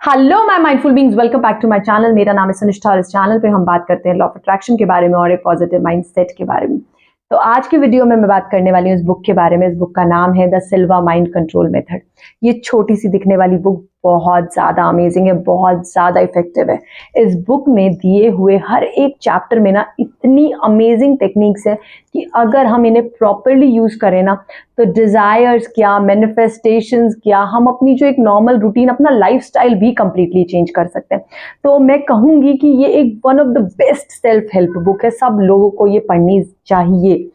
Hello my mindful beings, welcome back to my channel. मेरा नाम है सुनिष्ठा और इस चैनल पे हम बात करते हैं लॉ ऑफ अट्रैक्शन के बारे में और एक पॉजिटिव माइंडसेट के बारे में। तो आज की वीडियो में मैं बात करने वाली हूँ इस बुक के बारे में। इस बुक का नाम है the Silva mind control method. ये छोटी सी दिखने वाली बुक बहुत ज़्यादा अमेजिंग है, बहुत ज़्यादा इफेक्टिव है। इस बुक में दिए हुए हर एक चैप्टर में ना इतनी अमेजिंग टेक्निक्स है कि अगर हम इन्हें प्रॉपरली यूज़ करें ना तो डिज़ायर्स क्या, मैनिफेस्टेशंस क्या, हम अपनी जो एक नॉर्मल रूटीन, अपना लाइफस्टाइल भी कंप्लीटली चेंज कर सकते हैं। तो मैं कहूँगी कि ये एक one of the best self help book है, सब लोगों को ये पढ़नी चाहिए।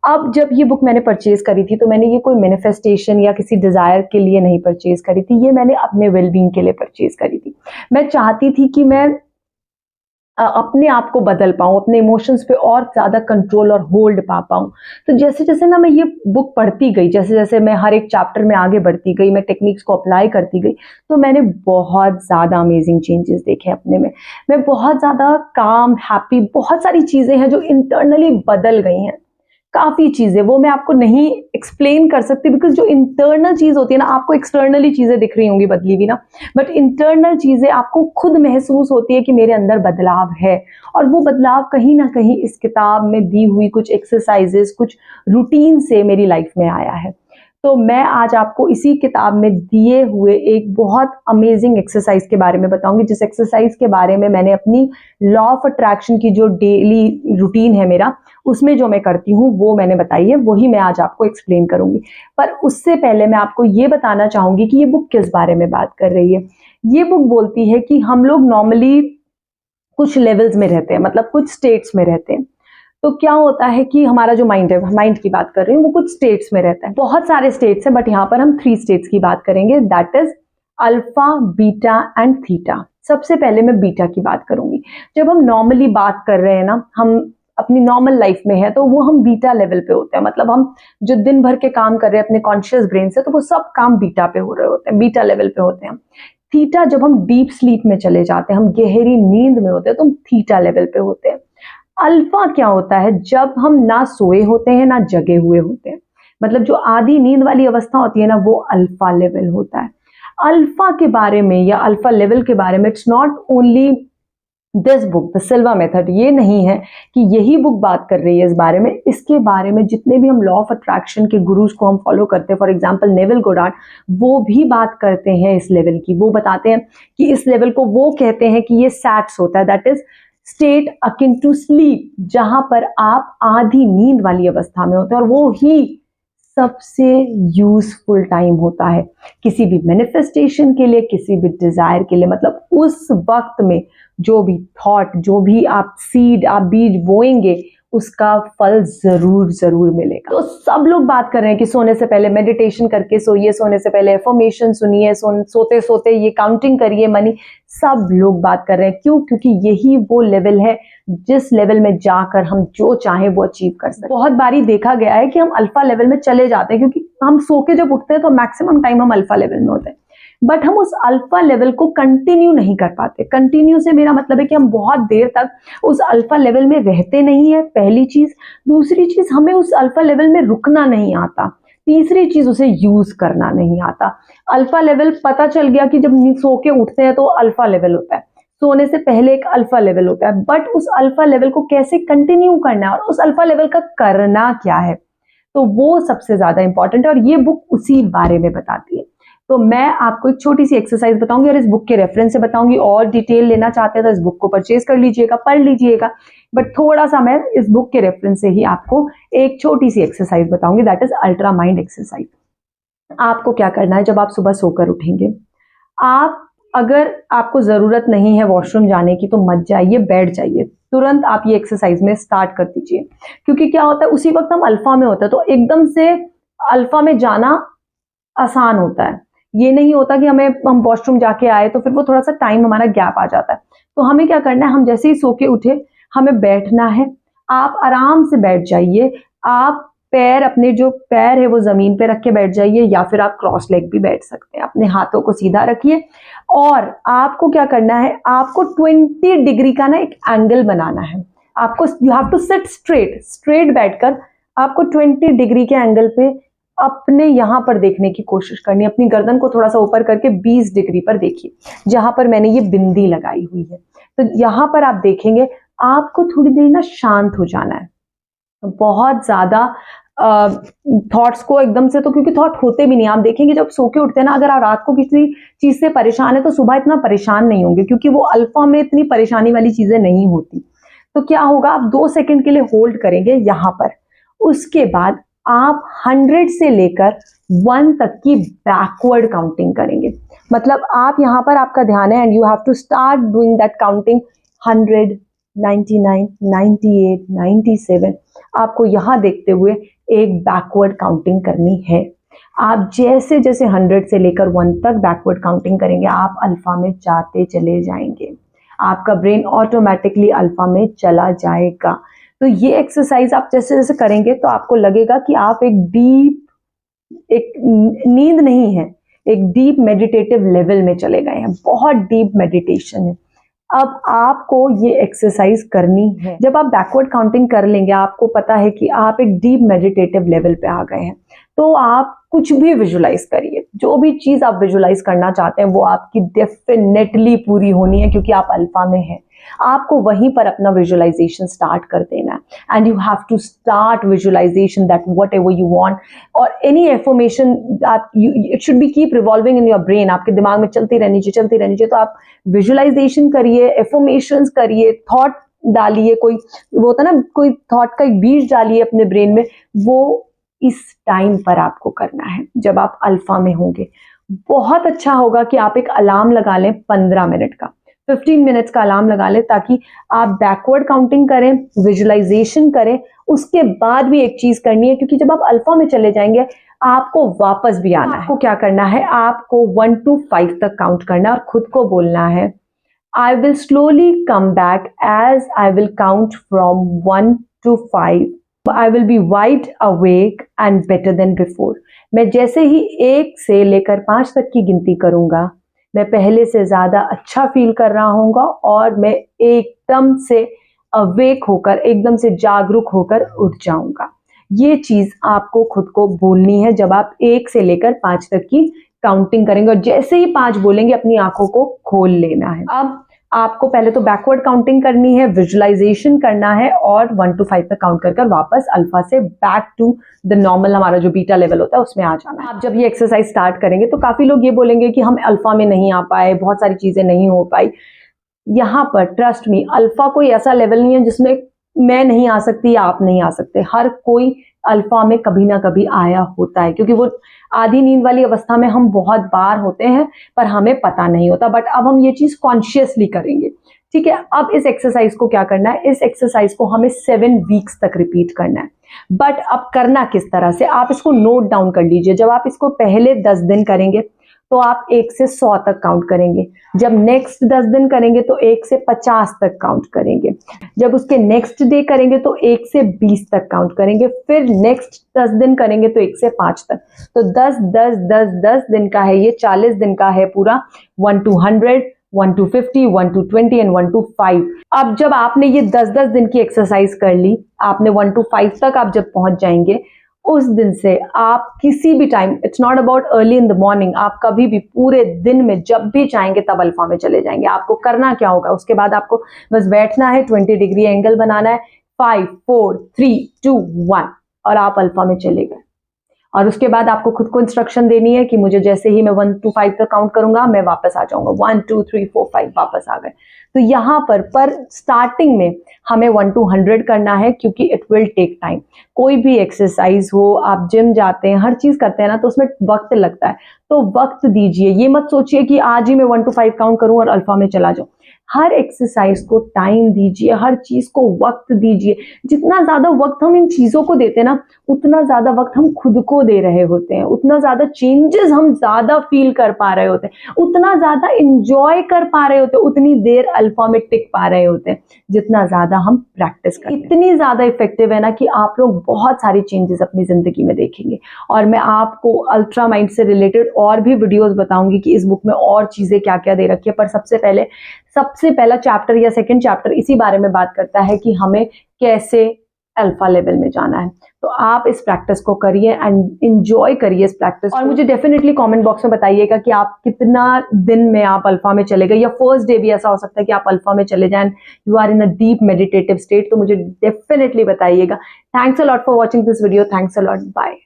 अब जब ये बुक मैंने परचेज करी थी तो मैंने ये कोई मैनिफेस्टेशन या किसी डिज़ायर के लिए नहीं परचेज करी थी, ये मैंने अपने वेलबींग के लिए परचेज करी थी। मैं चाहती थी कि मैं अपने आप को बदल पाऊँ, अपने इमोशंस पे और ज़्यादा कंट्रोल और होल्ड पा पाऊँ। तो जैसे जैसे ना मैं ये बुक पढ़ती गई, जैसे जैसे मैं हर एक चैप्टर में आगे बढ़ती गई, मैं टेक्निक्स को अप्लाई करती गई, तो मैंने बहुत ज़्यादा अमेजिंग चेंजेस देखे अपने में। मैं बहुत ज़्यादा काम, हैप्पी, बहुत सारी चीज़ें हैं जो इंटरनली बदल गई हैं। काफ़ी चीज़ें वो मैं आपको नहीं एक्सप्लेन कर सकती, बिकॉज जो इंटरनल चीज़ होती है ना, आपको एक्सटर्नली चीज़ें दिख रही होंगी बदली हुई ना, बट इंटरनल चीज़ें आपको खुद महसूस होती है कि मेरे अंदर बदलाव है। और वो बदलाव कहीं ना कहीं इस किताब में दी हुई कुछ एक्सरसाइजेस, कुछ रूटीन से मेरी लाइफ में आया है। तो मैं आज आपको इसी किताब में दिए हुए एक बहुत अमेजिंग एक्सरसाइज के बारे में बताऊंगी, जिस एक्सरसाइज के बारे में मैंने अपनी लॉ ऑफ अट्रैक्शन की जो डेली रूटीन है मेरा, उसमें जो मैं करती हूँ वो मैंने बताई है, वही मैं आज आपको एक्सप्लेन करूंगी। पर उससे पहले मैं आपको ये बताना चाहूंगी कि ये बुक किस बारे में बात कर रही है। ये बुक बोलती है कि हम लोग नॉर्मली कुछ लेवल्स में रहते हैं, मतलब कुछ स्टेट्स में रहते हैं। तो क्या होता है कि हमारा जो माइंड है, माइंड की बात कर रही हूँ, वो कुछ स्टेट्स में रहता है। बहुत सारे स्टेट्स हैं, बट यहाँ पर हम 3 स्टेट्स की बात करेंगे, that is alpha, beta and theta. सबसे पहले मैं बीटा की बात करूंगी। जब हम नॉर्मली बात कर रहे हैं ना, हम अपनी नॉर्मल लाइफ में है, तो वो हम बीटा लेवल पे होते हैं। मतलब हम जो दिन भर के काम कर रहे हैं अपने कॉन्शियस ब्रेन से, तो वो सब काम बीटा पे हो रहे होते हैं, बीटा लेवल पे होते हैं। थीटा, जब हम डीप स्लीप में चले जाते हैं, हम गहरी नींद में होते हैं, तो हम थीटा लेवल पे होते हैं। अल्फा क्या होता है? जब हम ना सोए होते हैं ना जगे हुए होते हैं, मतलब जो आधी नींद वाली अवस्था होती है ना, वो अल्फा लेवल होता है। अल्फा के बारे में या अल्फा लेवल के बारे में, it's not only this book the Silva method, ये नहीं है कि यही बुक बात कर रही है इस बारे में। इसके बारे में जितने भी हम लॉ ऑफ अट्रैक्शन के गुरुज को हम फॉलो करते हैं, फॉर एग्जांपल नेविल गोडार्ड, वो भी बात करते हैं इस लेवल की। वो बताते हैं कि इस लेवल को वो कहते हैं कि ये सैट्स होता है, that is state akin to sleep, जहां पर आप आधी नींद वाली अवस्था में होते हैं। और वो ही सबसे यूजफुल टाइम होता है किसी भी मैनिफेस्टेशन के लिए, किसी भी डिजायर के लिए। मतलब उस वक्त में जो भी थॉट, जो भी आप सीड, आप बीज बोएंगे, उसका फल जरूर जरूर मिलेगा। तो सब लोग बात कर रहे हैं कि सोने से पहले मेडिटेशन करके सोइए, सोने से पहले एफर्मेशन सुनिए, सोते सोते ये काउंटिंग करिए मनी। सब लोग बात कर रहे हैं, क्यों? क्योंकि यही वो लेवल है जिस लेवल में जाकर हम जो चाहें वो अचीव कर सकते हैं। बहुत बारी देखा गया है कि हम अल्फा लेवल में चले जाते हैं, क्योंकि हम सो के जब उठते हैं तो मैक्सिमम टाइम हम अल्फा लेवल में होते हैं, बट हम उस अल्फा लेवल को कंटिन्यू नहीं कर पाते। कंटिन्यू से मेरा मतलब है कि हम बहुत देर तक उस अल्फा लेवल में रहते नहीं है, पहली चीज। दूसरी चीज, हमें उस अल्फा लेवल में रुकना नहीं आता। तीसरी चीज, उसे यूज करना नहीं आता। अल्फा लेवल पता चल गया कि जब सो के उठते हैं तो अल्फा लेवल होता है, सोने से पहले एक अल्फा लेवल होता है, बट उस अल्फा लेवल को कैसे कंटिन्यू करना है और उस अल्फा लेवल का करना क्या है, तो वो सबसे ज्यादा इंपॉर्टेंट है। और ये बुक उसी बारे में बताती है। तो मैं आपको एक छोटी सी एक्सरसाइज बताऊंगी और इस बुक के रेफरेंस से बताऊंगी। और डिटेल लेना चाहते हैं तो इस बुक को परचेज कर लीजिएगा, पढ़ लीजिएगा, बट थोड़ा सा मैं इस बुक के रेफरेंस से ही आपको एक छोटी सी एक्सरसाइज बताऊंगी, that is ultra mind exercise. आपको क्या करना है, जब आप सुबह सोकर उठेंगे, आप, अगर आपको जरूरत नहीं है वॉशरूम जाने की तो मत जाइए, बैठ जाइए, तुरंत आप ये एक्सरसाइज में स्टार्ट कर दीजिए। क्योंकि क्या होता है, उसी वक्त हम अल्फा में होते हैं, तो एकदम से अल्फा में जाना आसान होता है। ये नहीं होता कि हम वॉशरूम जाके आए तो फिर वो थोड़ा सा टाइम हमारा गैप आ जाता है। तो हमें क्या करना है, हम जैसे ही सो के उठे हमें बैठना है। आप आराम से बैठ जाइए। आप पैर, अपने जो पैर है वो जमीन पे रख के बैठ जाइए, या फिर आप क्रॉस लेग भी बैठ सकते हैं। अपने हाथों को सीधा रखिए और आपको क्या करना है, आपको 20 डिग्री का ना एक एंगल बनाना है। आपको, you have to sit straight, straight बैठकर आपको 20 डिग्री के एंगल पे अपने यहाँ पर देखने की कोशिश करनी है। अपनी गर्दन को थोड़ा सा ऊपर करके 20 डिग्री पर देखिए, जहां पर मैंने ये बिंदी लगाई हुई है। तो यहाँ पर आप देखेंगे, आपको थोड़ी देर ना शांत हो जाना है। बहुत ज्यादा थॉट्स को एकदम से, तो क्योंकि थॉट होते भी नहीं, आप देखेंगे जब सो के उठते हैं ना, अगर आप रात को किसी चीज से परेशान है तो सुबह इतना परेशान नहीं होंगे, क्योंकि वो अल्फा में इतनी परेशानी वाली चीजें नहीं होती। तो क्या होगा, आप 2 सेकंड के लिए होल्ड करेंगे यहाँ पर। उसके बाद आप 100 से लेकर 1 तक की बैकवर्ड काउंटिंग करेंगे। मतलब आप यहाँ पर, आपका ध्यान है and you have to start doing that counting. 100, 99, 98, 97, आपको यहाँ देखते हुए एक बैकवर्ड काउंटिंग करनी है। आप जैसे जैसे 100 से लेकर 1 तक बैकवर्ड काउंटिंग करेंगे, आप अल्फा में जाते चले जाएंगे। आपका ब्रेन ऑटोमेटिकली अल्फा में चला जाएगा। तो ये एक्सरसाइज आप जैसे जैसे करेंगे तो आपको लगेगा कि आप एक नींद नहीं है, एक डीप मेडिटेटिव लेवल में चले गए हैं। बहुत डीप मेडिटेशन है। अब आपको ये एक्सरसाइज करनी है। जब आप बैकवर्ड काउंटिंग कर लेंगे, आपको पता है कि आप एक डीप मेडिटेटिव लेवल पे आ गए हैं, तो आप कुछ भी विजुलाइज करिए। जो भी चीज आप विजुलाइज करना चाहते हैं वो आपकी डेफिनेटली पूरी होनी है, क्योंकि आप अल्फा में हैं। आपको वहीं पर अपना विजुअलाइजेशन स्टार्ट कर देना है and you have to start visualization that whatever you want, और एनी एफर्मेशन आप it should be keep revolving in your brain, आपके दिमाग में चलती रहनी चाहिए। तो आप विजुअलाइजेशन करिए, एफर्मेशंस करिए, थॉट डालिए, कोई वो होता है ना, कोई थॉट का एक बीज डालिए अपने ब्रेन में। वो इस टाइम पर आपको करना है जब आप अल्फा में होंगे। बहुत अच्छा होगा कि आप एक अलार्म लगा लें 15 मिनट का, 15 मिनट्स का अलार्म लगा लें, ताकि आप बैकवर्ड काउंटिंग करें, विजुअलाइजेशन करें। उसके बाद भी एक चीज करनी है, क्योंकि जब आप अल्फा में चले जाएंगे आपको वापस भी आना है। आपको क्या करना है, आपको 1 to 5 तक काउंट करना है और खुद को बोलना है, I will slowly come back as I will count from 1 to 5. I will be wide awake and better than before. मैं जैसे ही 1 से लेकर 5 तक की गिनती करूंगा, मैं पहले से ज्यादा अच्छा फील कर रहा हूँगा और मैं एकदम से अवेक होकर, एकदम से जागरूक होकर उठ जाऊंगा। ये चीज आपको खुद को बोलनी है जब आप 1 से लेकर 5 तक की काउंटिंग करेंगे, और जैसे ही 5 बोलेंगे अपनी आंखों को खोल लेना है। अब आपको पहले तो बैकवर्ड काउंटिंग करनी है, विजुअलाइजेशन करना है, और 1 to 5 तक काउंट कर वापस अल्फा से बैक टू द नॉर्मल, हमारा जो बीटा लेवल होता है उसमें आ जाना है। आप जब ये एक्सरसाइज स्टार्ट करेंगे तो काफी लोग ये बोलेंगे कि हम अल्फा में नहीं आ पाए, बहुत सारी चीजें नहीं हो पाई। यहाँ पर ट्रस्ट मी, अल्फा कोई ऐसा लेवल नहीं है जिसमें मैं नहीं आ सकती या आप नहीं आ सकते। हर कोई अल्फा में कभी ना कभी आया होता है, क्योंकि वो आधी नींद वाली अवस्था में हम बहुत बार होते हैं पर हमें पता नहीं होता। बट अब हम ये चीज कॉन्शियसली करेंगे, ठीक है। अब इस एक्सरसाइज को क्या करना है, इस एक्सरसाइज को हमें 7 वीक्स तक रिपीट करना है। बट अब करना किस तरह से, आप इसको नोट डाउन कर लीजिए। जब आप इसको पहले 10 दिन करेंगे तो आप 1 से 100 तक काउंट करेंगे। जब नेक्स्ट 10 दिन करेंगे तो 1 से 50 तक काउंट करेंगे। जब उसके नेक्स्ट डे करेंगे तो 1 से 20 तक काउंट करेंगे। फिर नेक्स्ट 10 दिन करेंगे तो 1 से 5 तक। तो 10 10 10 10 दिन का है ये, 40 दिन का है पूरा। 1 to 100, 1 to 50, 1 to 20 and 1 to 5। अब जब आपने ये 10-10 दिन की एक्सरसाइज कर ली, आपने 1 to 5 तक आप जब पहुंच जाएंगे, उस दिन से आप किसी भी time, it's not about early in the morning, आप कभी भी पूरे दिन में जब भी चाहेंगे तब अल्फा में चले जाएंगे। आपको करना क्या होगा, उसके बाद आपको बस बैठना है, 20 डिग्री एंगल बनाना है, 5 4 3 2 1, और आप अल्फा में चले गए। और उसके बाद आपको खुद को इंस्ट्रक्शन देनी है कि मुझे जैसे ही मैं 1 to 5 तक काउंट करूंगा मैं वापस आ जाऊंगा। 1 2 3 4 5 वापस आ गए। तो यहाँ पर स्टार्टिंग में हमें 1 to 100 करना है, क्योंकि इट विल टेक टाइम। कोई भी एक्सरसाइज हो, आप जिम जाते हैं, हर चीज करते हैं ना, तो उसमें वक्त लगता है। तो वक्त दीजिए, ये मत सोचिए कि आज ही मैं 1 to 5 काउंट करूं और अल्फा में चला जाऊं। हर एक्सरसाइज को टाइम दीजिए, हर चीज को वक्त दीजिए। जितना ज्यादा वक्त हम इन चीजों को देते हैं ना, उतना ज्यादा वक्त हम खुद को दे रहे होते हैं, उतना ज्यादा चेंजेस हम ज्यादा फील कर पा रहे होते हैं, उतना ज्यादा इंजॉय कर पा रहे होते हैं, उतनी देर अल्फा में टिक पा रहे होते हैं जितना ज्यादा हम प्रैक्टिस करते हैं। इतनी ज्यादा इफेक्टिव है ना कि आप लोग बहुत सारी चेंजेस अपनी जिंदगी में देखेंगे। और मैं आपको अल्ट्रा माइंड से रिलेटेड और भी वीडियोस बताऊंगी कि इस बुक में और चीजें क्या क्या दे रखी है। पर सबसे पहला चैप्टर या सेकंड चैप्टर इसी बारे में बात करता है कि हमें कैसे अल्फा लेवल में जाना है। तो आप इस प्रैक्टिस को करिए एंड इंजॉय करिए इस प्रैक्टिस और मुझे डेफिनेटली कमेंट बॉक्स में बताइएगा कि आप कितना दिन में आप अल्फा में चले गए, या फर्स्ट डे भी ऐसा हो सकता है कि आप अल्फा में चले जाएं, you are in a deep meditative state. तो मुझे डेफिनेटली बताइएगा। Thanks a lot for watching this video. Thanks a lot. Bye.